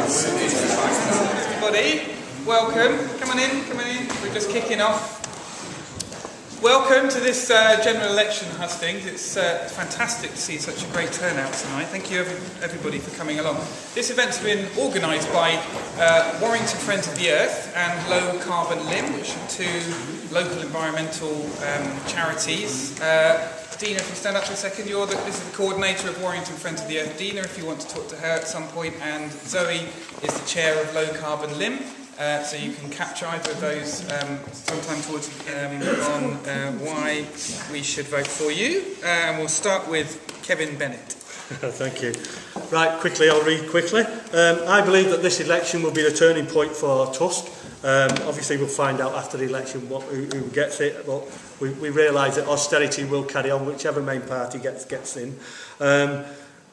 Everybody, welcome. Come on in, come on in. We're just kicking off. Welcome to this general election, Hustings. It's fantastic to see such a great turnout tonight. Thank you everybody for coming along. This event's been organised by Warrington Friends of the Earth and Low Carbon Limb, which are two local environmental charities. Dina, if you stand up for a second, this is the coordinator of Warrington Friends of the Earth. Dina, if you want to talk to her at some point, and Zoe is the chair of Low Carbon Limb. So you can capture either of those sometime towards on why we should vote for you. And we'll start with Kevin Bennett. Thank you. Right, quickly, I'll read quickly. I believe that this election will be the turning point for Tusk. Obviously, we'll find out after the election who gets it, but we realise that austerity will carry on, whichever main party gets in.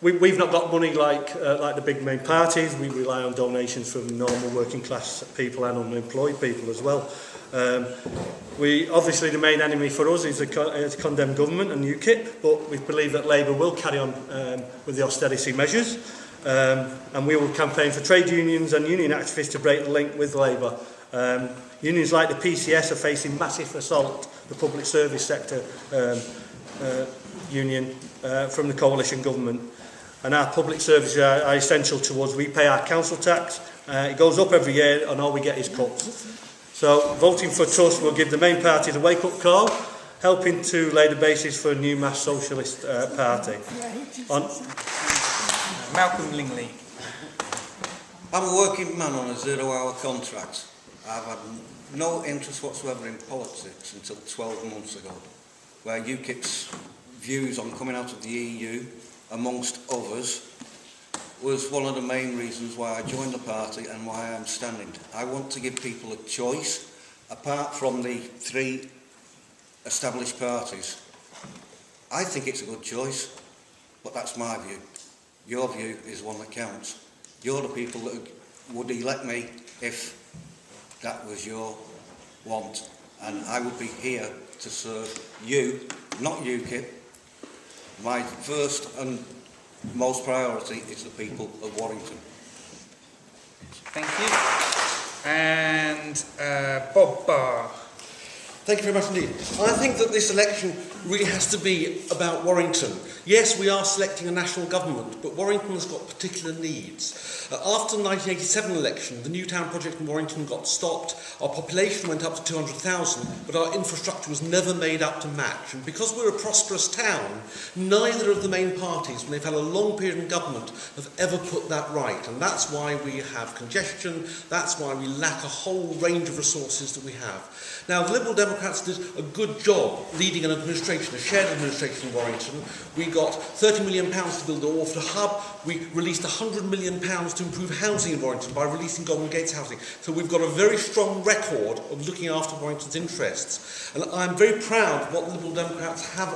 We've not got money like the big main parties. We rely on donations from normal working class people and unemployed people as well. Obviously the main enemy for us is the condemned government and UKIP, but we believe that Labour will carry on with the austerity measures, and we will campaign for trade unions and union activists to break the link with Labour. Unions like the PCS are facing massive assault, the public service sector union, from the coalition government. And our public services are essential to us. We pay our council tax, it goes up every year, and all we get is cuts. So voting for Tusk will give the main party the wake-up call, helping to lay the basis for a new mass socialist party. Malcolm Lingley. I'm a working man on a 0-hour contract. I've had no interest whatsoever in politics until 12 months ago, where UKIP's views on coming out of the EU, amongst others, was one of the main reasons why I joined the party and why I'm standing. I want to give people a choice, apart from the three established parties. I think it's a good choice, but that's my view. Your view is one that counts. You're the people that would elect me if that was your want, and I would be here to serve you, not UKIP. My first and most priority is the people of Warrington. Thank you. And Bob Barr. Thank you very much indeed. I think that this election really has to be about Warrington. Yes, we are selecting a national government, but Warrington has got particular needs. After the 1987 election, the new town project in Warrington got stopped. Our population went up to 200,000, but our infrastructure was never made up to match. And because we're a prosperous town, neither of the main parties, when they've had a long period in government, have ever put that right. And that's why we have congestion. That's why we lack a whole range of resources that we have. Now, the Liberal Democrats did a good job leading an administration, a shared administration in Warrington. We got £30 million to build the Orford Hub. We released £100 million to improve housing in Warrington by releasing Golden Gates housing. So we've got a very strong record of looking after Warrington's interests. And I'm very proud of what the Liberal Democrats have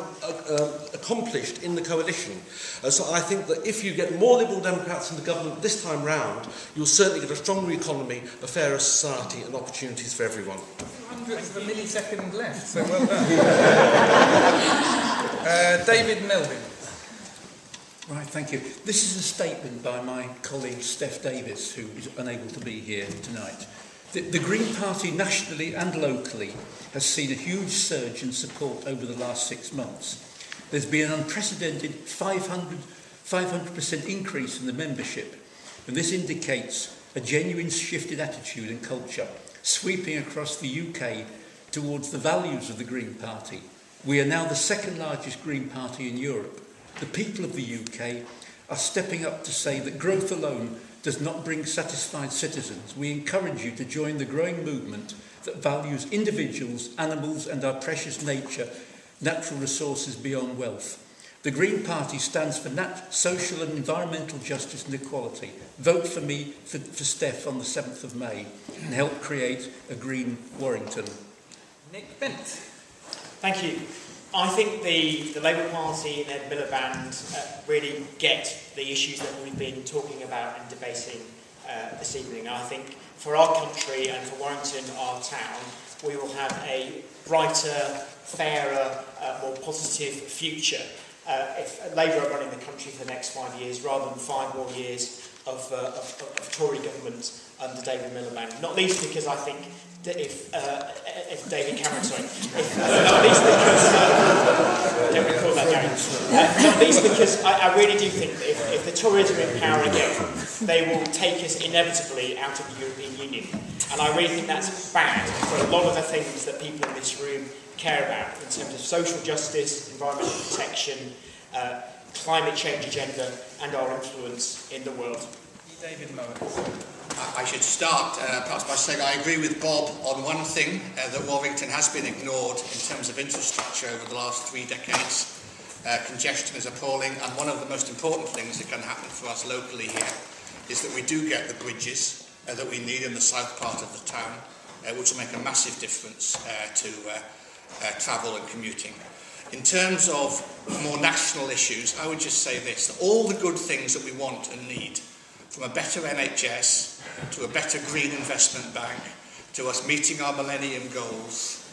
accomplished in the coalition. So I think that if you get more Liberal Democrats in the government this time round, you'll certainly get a stronger economy, a fairer society and opportunities for everyone. Hundredths of a millisecond left, so well done. David Melvin. Right, thank you. This is a statement by my colleague Steph Davis, who is unable to be here tonight. The Green Party nationally and locally has seen a huge surge in support over the last 6 months. There's been an unprecedented 500% increase in the membership, and this indicates a genuine shift in attitude and culture, sweeping across the UK towards the values of the Green Party. We are now the second largest Green Party in Europe. The people of the UK are stepping up to say that growth alone does not bring satisfied citizens. We encourage you to join the growing movement that values individuals, animals and our precious nature, natural resources beyond wealth. The Green Party stands for social and environmental justice and equality. Vote for me, for Steph on the 7th of May and help create a green Warrington. Nick Bent. Thank you. I think the Labour Party and Ed Miliband really get the issues that we've been talking about and debating this evening. I think for our country and for Warrington, our town, we will have a brighter, fairer, more positive future if Labour are running the country for the next 5 years rather than 5 more years of Tory government under David Miliband. Not least because I think that if David Cameron, not least because don't recall that, Gary. Not least because I really do think that if the Tories are in power again, they will take us inevitably out of the European Union. And I really think that's bad for a lot of the things that people in this room care about in terms of social justice, environmental protection, climate change agenda, and our influence in the world. David Mowat. I should start perhaps by saying I agree with Bob on one thing, that Warrington has been ignored in terms of infrastructure over the last 3 decades. Congestion is appalling, and one of the most important things that can happen for us locally here is that we do get the bridges that we need in the south part of the town, which will make a massive difference to travel and commuting. In terms of more national issues, I would just say this, that all the good things that we want and need, from a better NHS, to a better green investment bank, to us meeting our millennium goals,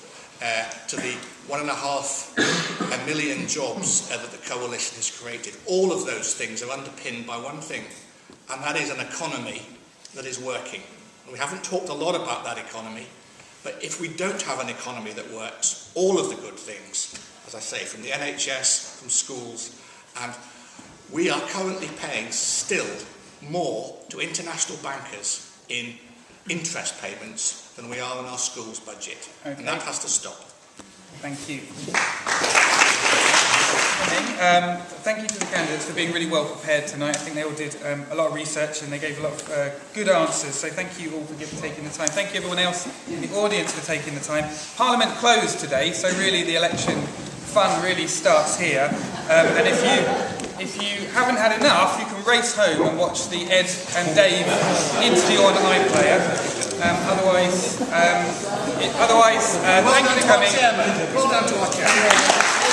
to the 1.5 million jobs that the coalition has created. All of those things are underpinned by one thing, and that is an economy that is working. And we haven't talked a lot about that economy, but if we don't have an economy that works, all of the good things, as I say, from the NHS, from schools, and we are currently paying still more to international bankers in interest payments than we are in our schools budget. Okay. And that has to stop. Thank you. Thank you to the candidates for being really well prepared tonight. I think they all did a lot of research and they gave a lot of good answers. So thank you all for taking the time. Thank you everyone else in the audience for taking the time. Parliament closed today, so really the election fun really starts here. And if you haven't had enough, you can race home and watch the Ed and Dave interview on iPlayer. Otherwise, thank you for coming. Well done to our chairman.